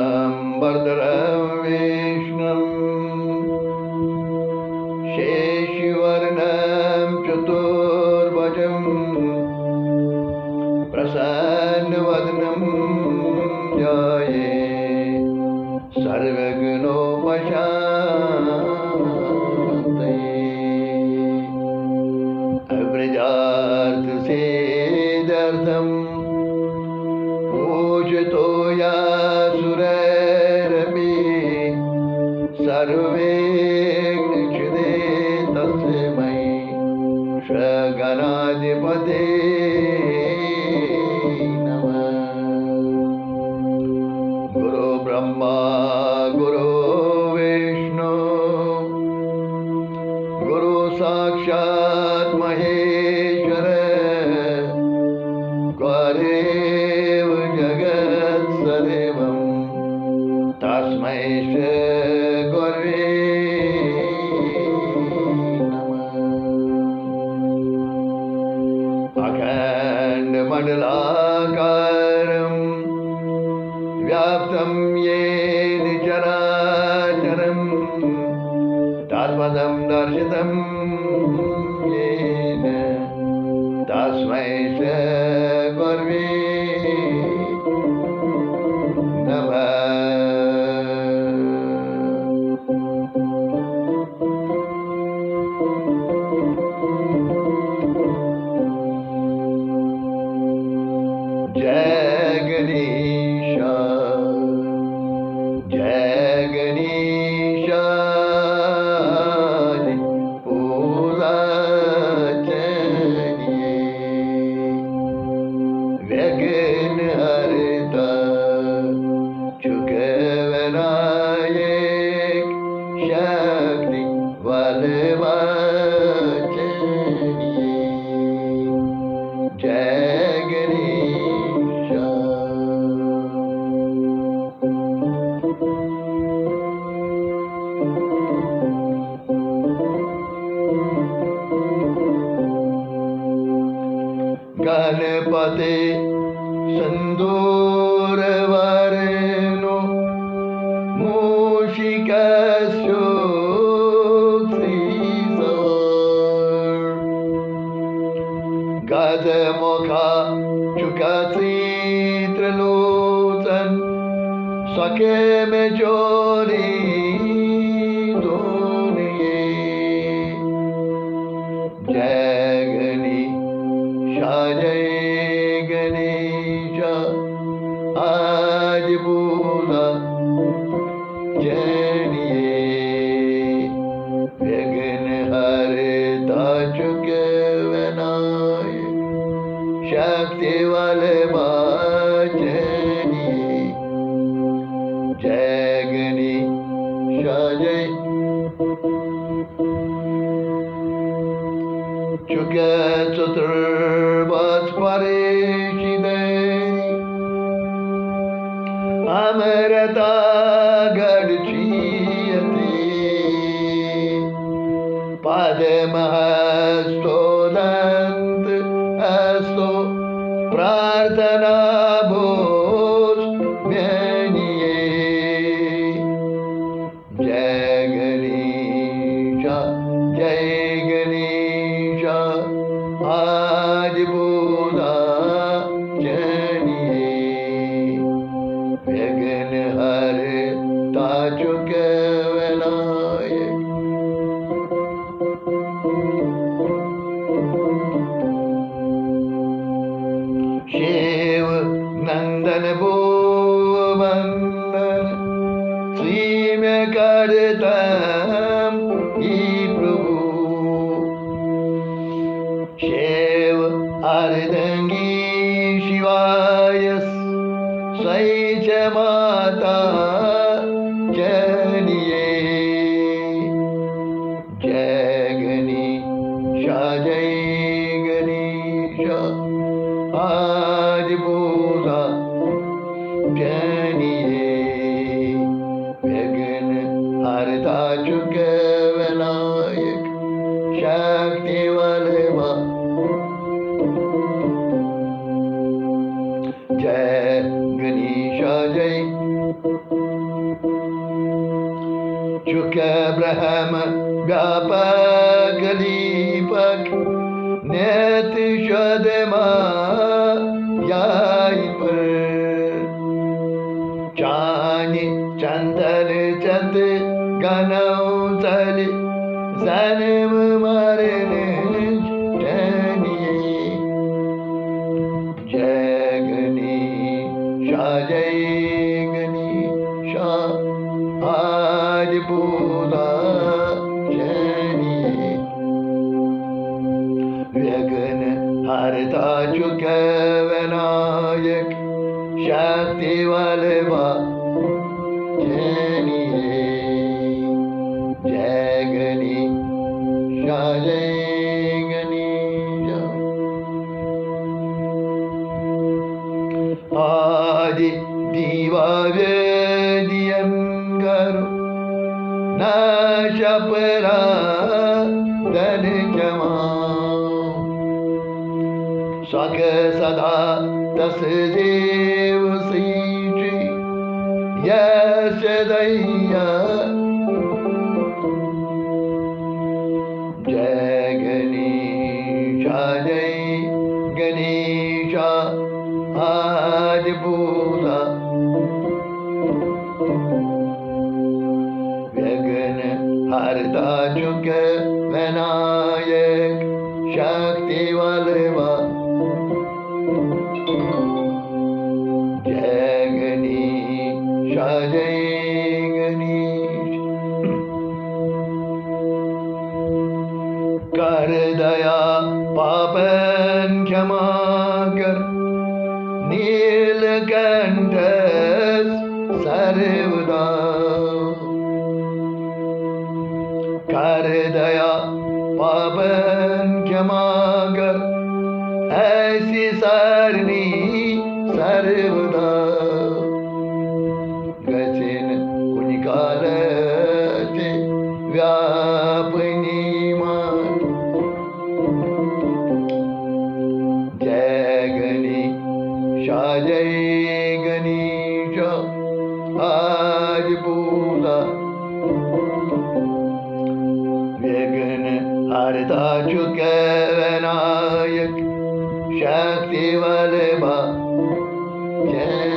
शुक्लांबरधरं विष्णुं शेषवर्णं चतुर्भुजं प्रसन्नवदनं ध्यायेत् सर्वविघ्नोपशान्तये। अव्रजार्थसिद्ध्यर्थं पूजितो यासुरैरपि सर्वविघ्नक्षिते तस्मै श्रीगणाधिपते नमः। गुरु ब्रह्मा गुरु विष्णु गुरु साक्षात् महेश्वर गुरुरेव जगत् सर्वं तस्मै श्री गुरवे नमः। अखण्डमण्डलाकारं व्याप्तं येन चराचरं तत्पदं दर्शितं येन तस्मै श्री गुरवे नमः। जय गणेश जय गणेश पूजा चलिए विघ्नहर्ता सुख विनायक शक्ति वरदाचिनी। जय गणेश गणपते सिंदूरवर्णो मूषिकस्योक्तिसर गजमुखा शुकचित्रलोचन सखे में जोड़ी दोनिये। जय गणेश जय गणेश आज पूजा चलिए विघ्नहर्ता सुख विनायक शक्ति वरदाचिनी। जय गणेश जय शुक चतुर्भुज परेशिदेनि अमरता गच्छति पद्महस्तो दन्त हस्तो प्रार्थना भोज ध्यानिये। जय गणेश जय गणेश आज पूजा चलिए विघ्नहर्ता सुख विनायक शिव नंदन भुवंदन श्री में करतम ही प्रभु। शिव अर्धंगी शिवाय सैच माता चलिए। जय गणेश जय गणेश आज पूजा चलिए विघ्नहर्ता सुख विनायक शक्ति वल्लभा जय गणेश जय चुक ब्रह्म व्यापक दीपक नेत शदमा याई पर चानी चंदन चत गनौ चल जन्म मरण जनिए जय गणेश जय गणेश आज पूजा जनिए व्यगन हरता चुक विनायक शक्ति वल्लभा जनिए जय गणेश जय गणेश आदि दीवा वेदियं करो नाश परा धन क्षमा स्वक सदा तस देव सीठी यश दैया जय गणेश जय गणेश आज पूजा व्यगन हरता चुक विनायक शक्ति वल्लभा जय गणेश जय गणेश कर दया पापन क्षमा कर नीलकंठ सर्वदा कर दया पापन क्षमा कर ऐसी सरनी सर्वदा गचिन कुनिकाल व्यापनी मान जय गणेश जय गणेश आज पूजा व्यगन हरता चुक विनायक शक्ति वल्लभा जय